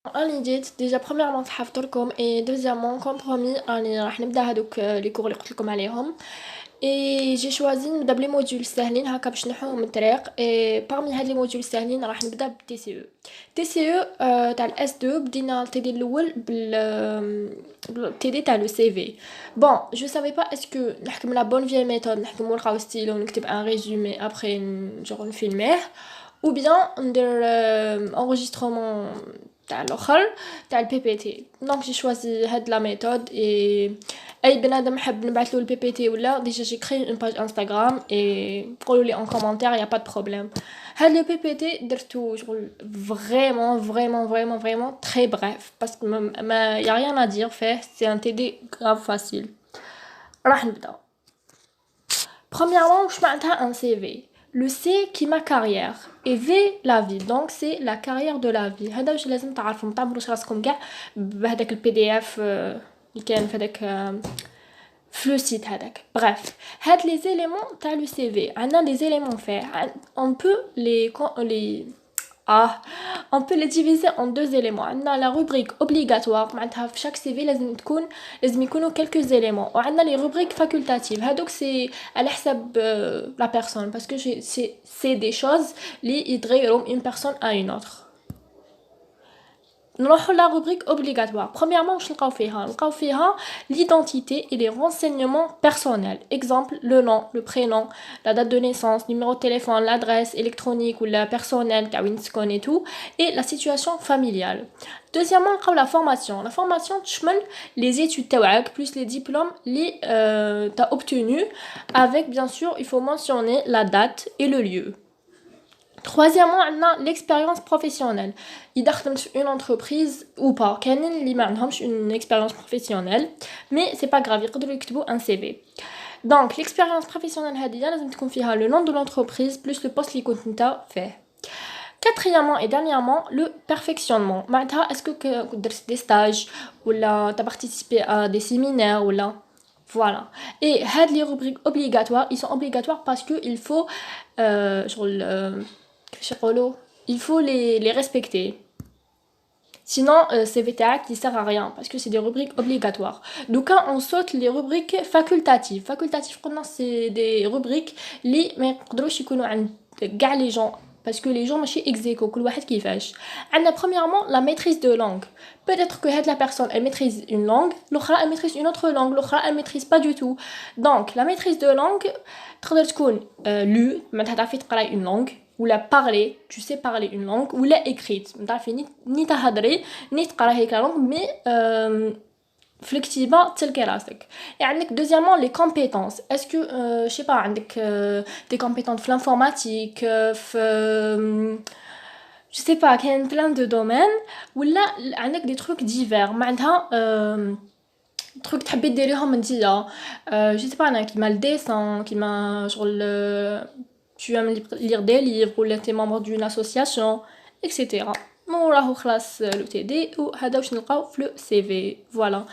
راني جيت ديجا premièrement تحفظت لكم et deuxièmement comme promis راني راح نبدا هادوك لي كور اللي قلت لكم عليهم et j'ai choisi نبدا بلي موديول ساهلين هكا باش نحوهم من الطريق et parmi هاد لي موديول ساهلين راح نبدا بالتي سي او تي سي او تاع الاس 2 بدينا التي دي الاول بالتي دي تاع لو سي في بون جو سافي با اسكو نحكم لا بون فيي ميثود نحكم ونلقاو ستيلو ونكتب ان ريزومي ابري جور نفيلميه ou bien ندير enregistrement تاع الاخر تاع البي بي تي دونك جي شوازي هاد لا ميثود اي اي بنادم حب نبعثلو البي بي تي ولا ديجا جي كري اون باج انستغرام اي قولوا لي ان كومونتير يا با دو بروبليم هاد لو بي بي تي درتو شغل فريمون تري بريف باسكو ما يا ريان ا دير فيه سي ان تي دي غراف فاسيل راح نبدا premièrement واش معناتها un CV. Le C qui ma carrière et V la vie donc c'est la carrière de la vie هذا واش لازم تعرفوا متعمروش راسكم كاع بهذاك البي دي اف اللي كان في هذاك في لو سيت هذاك bref هاد لي زيليمون تاع لو سي في عندنا لي زيليمون فيه on peut les on peut les diviser en deux éléments. On a la rubrique obligatoire, معناتها في chaque CV لازم يكونوا quelques éléments. و عندنا les rubriques facultatives. هادوك c'est على حسب la personne parce que c'est des choses اللي يتغيروا une personne à une autre. نروحوا la rubrique obligatoire. Premièrement, واش نلقاو فيها l'identité et les renseignements personnels. Exemple, le nom, le prénom, la date de naissance, numéro de téléphone, l'adresse électronique ou la personnelle, ta winscon et tout, et la situation familiale. Deuxièmement, نلقاو la formation. La formation تشمل les études تاعك plus les diplômes اللي t'as obtenu avec bien sûr, il faut mentionner la date et le lieu. Troisièmement, on a l'expérience professionnelle. إذا خدمت في une entreprise ou pas. كاينين اللي ما عندهمش une expérience professionnelle, mais c'est pas grave, يقدروا يكتبوا un CV. Donc, l'expérience professionnelle هذه لازم تكون فيها le nom de l'entreprise plus le poste اللي كنت نتا فيه. Quatrièmement et dernièrement, le perfectionnement. معناتها est-ce que درت des stages ولا t'as participé à des séminaires ولا voilà. Et هاد les rubriques obligatoires, ils sont obligatoires parce que il faut il faut les respecter. Sinon, c'est VTA qui sert à rien parce que c'est des rubriques obligatoires. Donc, quand on saute les rubriques facultatives. Facultatives, c'est des rubriques اللي ما يقدروش يكونوا عند كاع les gens parce que les gens ماشي exéco كل واحد كيفاش. عندنا premièrement la maîtrise de langue. Peut-être que la personne elle maîtrise une langue, l'autre elle maîtrise une autre langue, l'autre elle maîtrise pas du tout. Donc, la maîtrise de langue تقدر تكون lu معناتها تعرفي تقراي une langue ou la parler, tu sais parler une langue ou la écrite. تعرفي ni تهضري ni تقراي هيك la langue mais في الكتيبة تلقي راسك. Et عندك deuxièmement les compétences. Est-ce que je sais pas عندك des compétences في l'informatique في je sais pas كاين plein de domaines ولا عندك des trucs divers معناتها trucs تحبي ديريهم نتيا je sais pas انا كيما الديسان كيما شغل tu aimes lire des livres ou t'es membre d'une association etc. راهو خلاص لو تي دي وهذا واش نلقاو في لو سي في فوالا